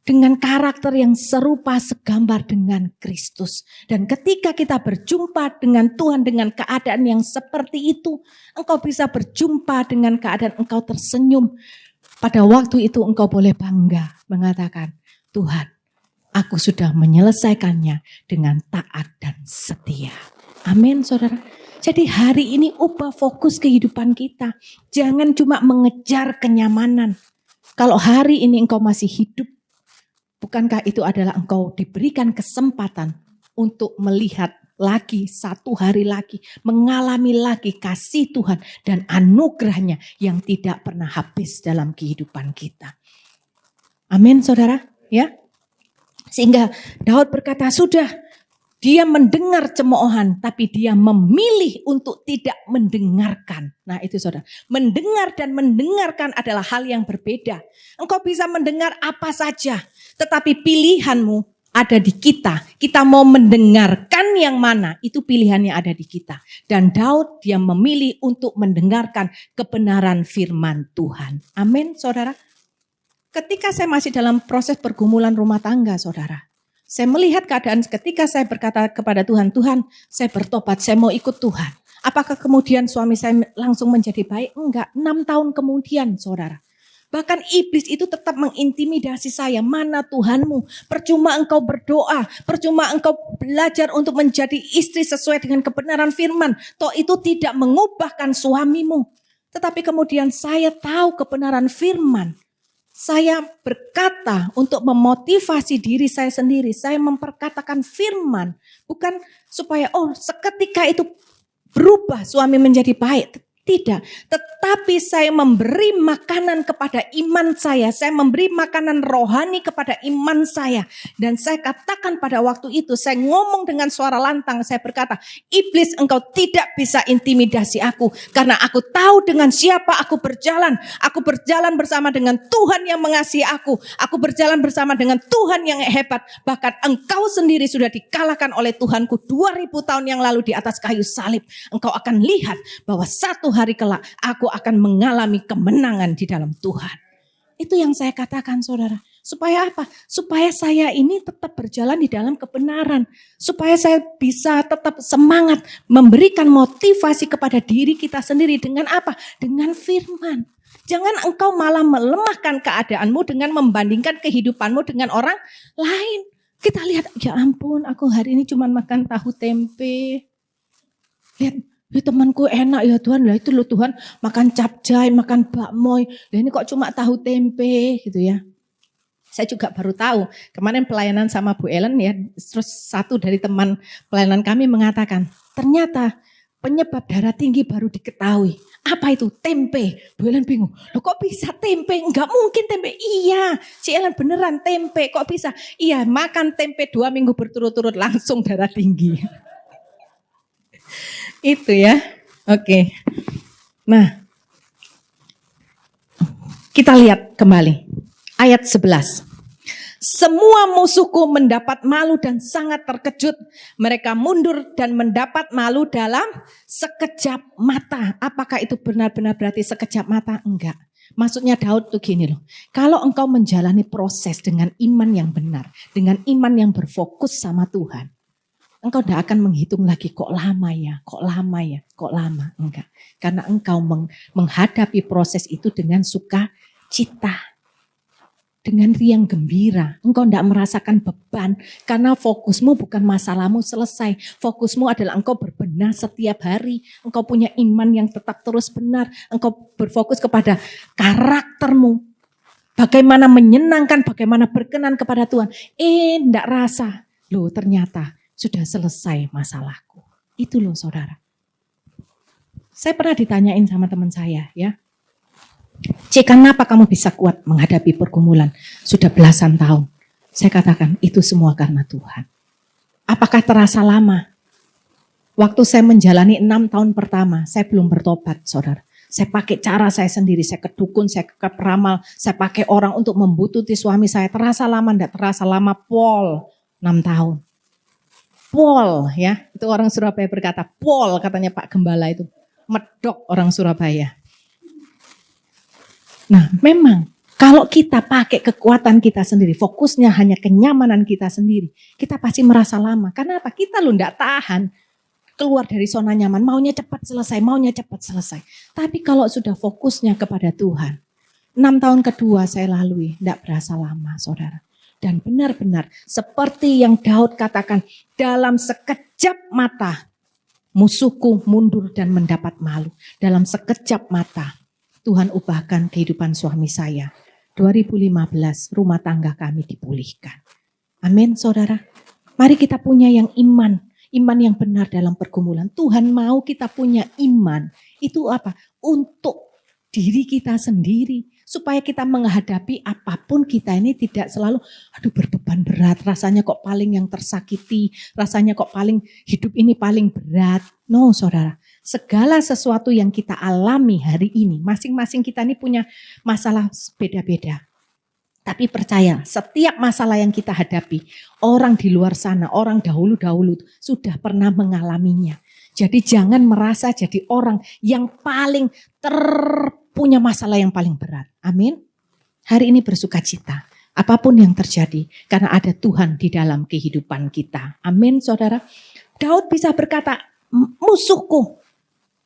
Dengan karakter yang serupa segambar dengan Kristus. Dan ketika kita berjumpa dengan Tuhan dengan keadaan yang seperti itu, engkau bisa berjumpa dengan keadaan engkau tersenyum. Pada waktu itu engkau boleh bangga mengatakan, Tuhan, aku sudah menyelesaikannya dengan taat dan setia. Amin saudara. Jadi hari ini ubah fokus kehidupan kita. Jangan cuma mengejar kenyamanan. Kalau hari ini engkau masih hidup, bukankah itu adalah engkau diberikan kesempatan untuk melihat lagi satu hari lagi, mengalami lagi kasih Tuhan dan anugerahnya yang tidak pernah habis dalam kehidupan kita. Amin saudara, ya. Sehingga Daud berkata, sudah, dia mendengar cemoohan, tapi dia memilih untuk tidak mendengarkan. Nah itu saudara, mendengar dan mendengarkan adalah hal yang berbeda. Engkau bisa mendengar apa saja, tetapi pilihanmu ada di kita. Kita mau mendengarkan yang mana, itu pilihannya ada di kita. Dan Daud dia memilih untuk mendengarkan kebenaran firman Tuhan. Amin saudara. Ketika saya masih dalam proses pergumulan rumah tangga saudara, saya melihat keadaan ketika saya berkata kepada Tuhan, Tuhan saya bertobat, saya mau ikut Tuhan. Apakah kemudian suami saya langsung menjadi baik? Enggak, 6 tahun kemudian saudara. Bahkan iblis itu tetap mengintimidasi saya. Mana Tuhanmu? Percuma engkau berdoa. Percuma engkau belajar untuk menjadi istri sesuai dengan kebenaran firman. Toh itu tidak mengubahkan suamimu. Tetapi kemudian saya tahu kebenaran firman. Saya berkata untuk memotivasi diri saya sendiri. Saya memperkatakan firman. Bukan supaya seketika itu berubah suami menjadi baik. Tidak, tetapi saya memberi makanan kepada iman saya. Saya memberi makanan rohani kepada iman saya. Dan saya katakan pada waktu itu, saya ngomong dengan suara lantang. Saya berkata, iblis engkau tidak bisa intimidasi aku. Karena aku tahu dengan siapa aku berjalan. Aku berjalan bersama dengan Tuhan yang mengasihi aku. Aku berjalan bersama dengan Tuhan yang hebat. Bahkan engkau sendiri sudah dikalahkan oleh Tuhanku 2000 tahun yang lalu di atas kayu salib. Engkau akan lihat bahwa satu hari kelak aku akan mengalami kemenangan di dalam Tuhan. Itu yang saya katakan saudara. Supaya apa? Supaya saya ini tetap berjalan di dalam kebenaran. Supaya saya bisa tetap semangat memberikan motivasi kepada diri kita sendiri dengan apa? Dengan firman. Jangan engkau malah melemahkan keadaanmu dengan membandingkan kehidupanmu dengan orang lain. Kita lihat, ya ampun aku hari ini cuma makan tahu tempe. Lihat. Ya temanku enak ya Tuhan, lah itu loh Tuhan makan capcay, makan bakmoy, lah ini kok cuma tahu tempe gitu ya. Saya juga baru tahu, kemarin pelayanan sama Bu Ellen ya, terus satu dari teman pelayanan kami mengatakan, ternyata penyebab darah tinggi baru diketahui. Apa itu? Tempe. Bu Ellen bingung, loh kok bisa tempe? Enggak mungkin tempe. Iya, si Ellen beneran tempe, kok bisa? Iya, makan tempe 2 minggu berturut-turut langsung darah tinggi. Itu ya, oke. Nah, kita lihat kembali ayat 11. Semua musuhku mendapat malu dan sangat terkejut. Mereka mundur dan mendapat malu dalam sekejap mata. Apakah itu benar-benar berarti sekejap mata? Enggak. Maksudnya Daud tuh gini loh. Kalau engkau menjalani proses dengan iman yang benar, dengan iman yang berfokus sama Tuhan, engkau tidak akan menghitung lagi kok lama ya, enggak. Karena engkau menghadapi proses itu dengan sukacita, dengan riang gembira. Engkau tidak merasakan beban karena fokusmu bukan masalahmu selesai. Fokusmu adalah engkau berbenah setiap hari. Engkau punya iman yang tetap terus benar. Engkau berfokus kepada karaktermu. Bagaimana menyenangkan, bagaimana berkenan kepada Tuhan. Tidak rasa. Loh ternyata sudah selesai masalahku. Itu loh saudara. Saya pernah ditanyain sama teman saya ya. Cik, kenapa kamu bisa kuat menghadapi pergumulan? Sudah belasan tahun. Saya katakan itu semua karena Tuhan. Apakah terasa lama? Waktu saya menjalani 6 tahun pertama, saya belum bertobat saudara. Saya pakai cara saya sendiri, saya ke dukun, saya ke peramal, saya pakai orang untuk membututi suami saya. Terasa lama, enggak terasa lama, Pol, 6 tahun. Pol ya, itu orang Surabaya berkata, Pol katanya Pak Gembala itu, medok orang Surabaya. Nah memang kalau kita pakai kekuatan kita sendiri, fokusnya hanya kenyamanan kita sendiri, kita pasti merasa lama. Karena apa? Kita lu enggak tahan. Keluar dari zona nyaman, maunya cepat selesai. Tapi kalau sudah fokusnya kepada Tuhan, 6 tahun kedua saya lalui, tidak berasa lama saudara. Dan benar-benar seperti yang Daud katakan, dalam sekejap mata musuhku mundur dan mendapat malu. Dalam sekejap mata Tuhan ubahkan kehidupan suami saya. 2015 rumah tangga kami dipulihkan. Amin saudara. Mari kita punya yang iman yang benar dalam pergumulan. Tuhan mau kita punya iman. Itu apa? Untuk diri kita sendiri. Supaya kita menghadapi apapun kita ini tidak selalu berbeban berat. Rasanya kok paling yang tersakiti. Rasanya kok paling hidup ini paling berat. No saudara. Segala sesuatu yang kita alami hari ini. Masing-masing kita ini punya masalah beda-beda. Tapi percaya, setiap masalah yang kita hadapi, orang di luar sana, orang dahulu-dahulu sudah pernah mengalaminya. Jadi jangan merasa jadi orang yang paling punya masalah yang paling berat. Amin. Hari ini bersukacita, apapun yang terjadi, karena ada Tuhan di dalam kehidupan kita. Amin saudara. Daud bisa berkata, musuhku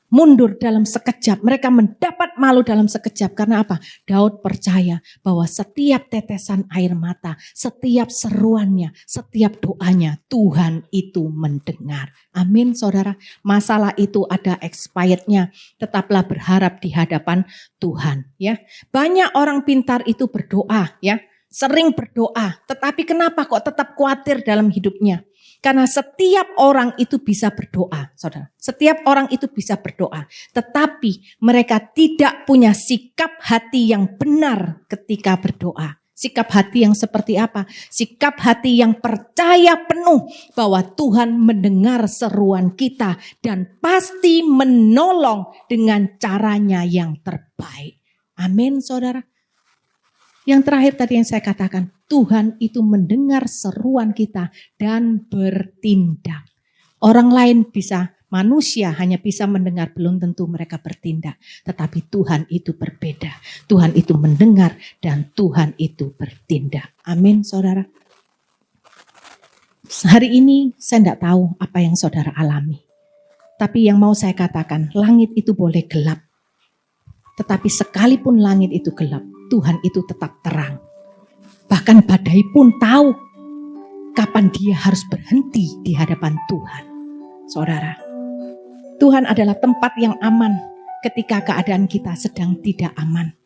mundur dalam sekejap. Mereka mendapat malu dalam sekejap. Karena apa? Daud percaya bahwa setiap tetesan air mata, setiap seruannya, setiap doanya, Tuhan itu mendengar. Amin saudara. Masalah itu ada expirednya. Tetaplah berharap di hadapan Tuhan. Ya, banyak orang pintar itu berdoa, ya, sering berdoa. Tetapi kenapa kok tetap khawatir dalam hidupnya? Karena setiap orang itu bisa berdoa, saudara. Setiap orang itu bisa berdoa. Tetapi mereka tidak punya sikap hati yang benar ketika berdoa. Sikap hati yang seperti apa? Sikap hati yang percaya penuh bahwa Tuhan mendengar seruan kita dan pasti menolong dengan caranya yang terbaik. Amin, saudara. Yang terakhir tadi yang saya katakan, Tuhan itu mendengar seruan kita dan bertindak. Orang lain bisa, manusia hanya bisa mendengar, belum tentu mereka bertindak. Tetapi Tuhan itu berbeda. Tuhan itu mendengar dan Tuhan itu bertindak. Amin saudara. Hari ini saya tidak tahu apa yang saudara alami. Tapi yang mau saya katakan, langit itu boleh gelap. Tetapi sekalipun langit itu gelap, Tuhan itu tetap terang. Bahkan badai pun tahu kapan dia harus berhenti di hadapan Tuhan. Saudara, Tuhan adalah tempat yang aman ketika keadaan kita sedang tidak aman.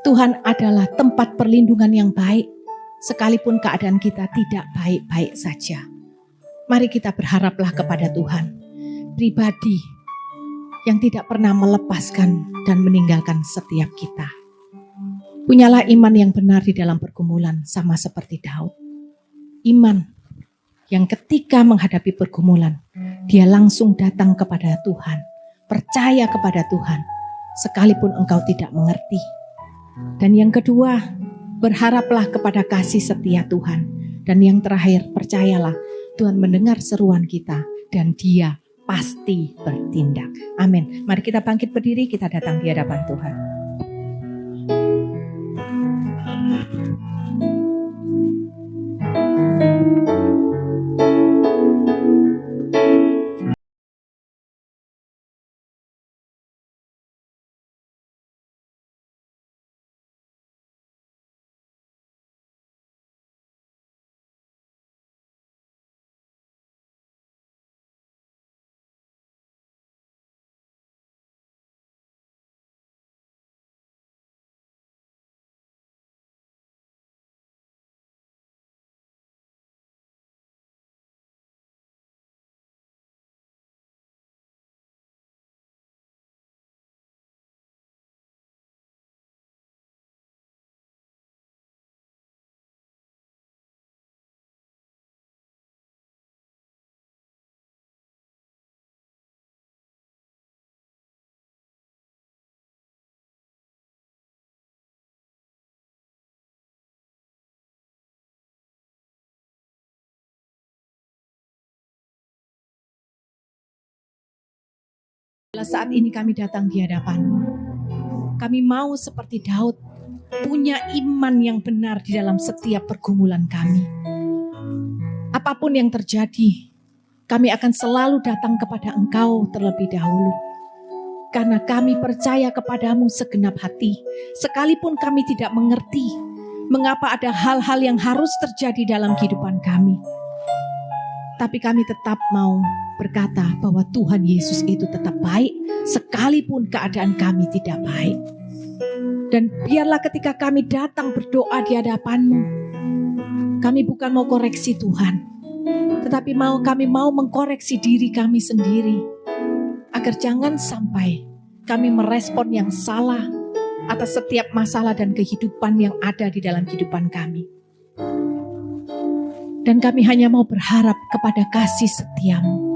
Tuhan adalah tempat perlindungan yang baik sekalipun keadaan kita tidak baik-baik saja. Mari kita berharaplah kepada Tuhan. Pribadi yang tidak pernah melepaskan dan meninggalkan setiap kita. Punyalah iman yang benar di dalam pergumulan sama seperti Daud. Iman yang ketika menghadapi pergumulan, dia langsung datang kepada Tuhan. Percaya kepada Tuhan, sekalipun engkau tidak mengerti. Dan yang kedua, berharaplah kepada kasih setia Tuhan. Dan yang terakhir, percayalah Tuhan mendengar seruan kita dan dia pasti bertindak. Amin. Mari kita bangkit berdiri, kita datang di hadapan Tuhan. Saat ini kami datang di hadapan-Mu. Kami mau seperti Daud, punya iman yang benar di dalam setiap pergumulan kami. Apapun yang terjadi, kami akan selalu datang kepada Engkau terlebih dahulu. Karena kami percaya kepada-Mu segenap hati, sekalipun kami tidak mengerti mengapa ada hal-hal yang harus terjadi dalam kehidupan kami. Tapi kami tetap mau berkata bahwa Tuhan Yesus itu tetap baik, sekalipun keadaan kami tidak baik. Dan biarlah ketika kami datang berdoa di hadapan-Mu, kami bukan mau koreksi Tuhan, tetapi kami mau mengkoreksi diri kami sendiri, agar jangan sampai kami merespon yang salah atas setiap masalah dan kehidupan yang ada di dalam kehidupan kami. Dan kami hanya mau berharap kepada kasih setia-Mu.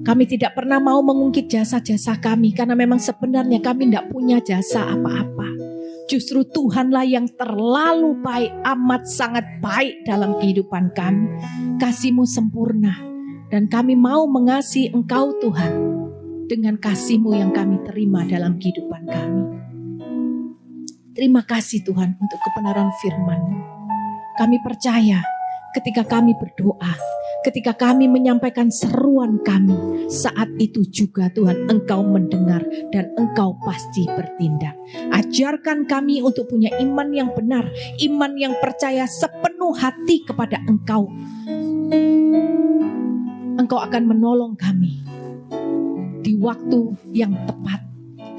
Kami tidak pernah mau mengungkit jasa-jasa kami, karena memang sebenarnya kami tidak punya jasa apa-apa. Justru Tuhanlah yang terlalu baik, amat sangat baik dalam kehidupan kami. Kasih-Mu sempurna, dan kami mau mengasihi Engkau Tuhan, dengan kasih-Mu yang kami terima dalam kehidupan kami. Terima kasih Tuhan untuk kebenaran firman-Mu. Kami percaya ketika kami berdoa, ketika kami menyampaikan seruan kami, saat itu juga Tuhan Engkau mendengar dan Engkau pasti bertindak. Ajarkan kami untuk punya iman yang benar, iman yang percaya sepenuh hati kepada Engkau. Engkau akan menolong kami di waktu yang tepat,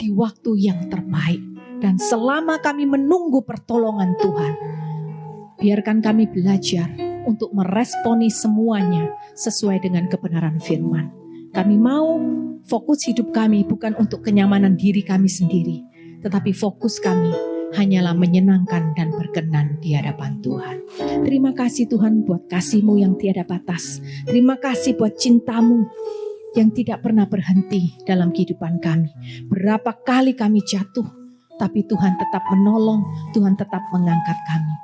di waktu yang terbaik. Dan selama kami menunggu pertolongan Tuhan, biarkan kami belajar untuk meresponi semuanya sesuai dengan kebenaran firman. Kami mau fokus hidup kami bukan untuk kenyamanan diri kami sendiri, tetapi fokus kami hanyalah menyenangkan dan berkenan di hadapan Tuhan. Terima kasih Tuhan buat kasih-Mu yang tiada batas. Terima kasih buat cinta-Mu yang tidak pernah berhenti dalam kehidupan kami. Berapa kali kami jatuh, tapi Tuhan tetap menolong, Tuhan tetap mengangkat kami.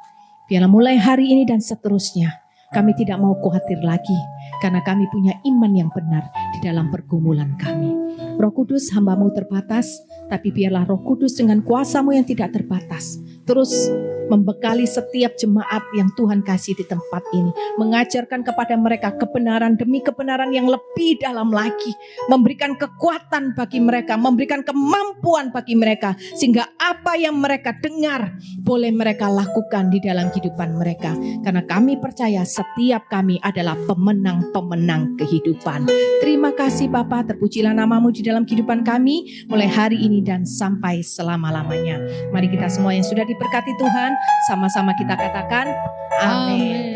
Biarlah mulai hari ini dan seterusnya, kami tidak mau khawatir lagi, karena kami punya iman yang benar di dalam pergumulan kami. Roh Kudus, hamba-Mu terbatas, tapi biarlah Roh Kudus dengan kuasa-Mu yang tidak terbatas, terus membekali setiap jemaat yang Tuhan kasih di tempat ini, mengajarkan kepada mereka kebenaran demi kebenaran yang lebih dalam lagi, memberikan kekuatan bagi mereka, memberikan kemampuan bagi mereka, sehingga apa yang mereka dengar boleh mereka lakukan di dalam kehidupan mereka. Karena kami percaya setiap kami adalah pemenang-pemenang kehidupan. Terima kasih Bapa, terpujilah nama-Mu di dalam kehidupan kami, mulai hari ini dan sampai selama-lamanya. Mari kita semua yang sudah diberkati Tuhan, sama-sama kita katakan amin.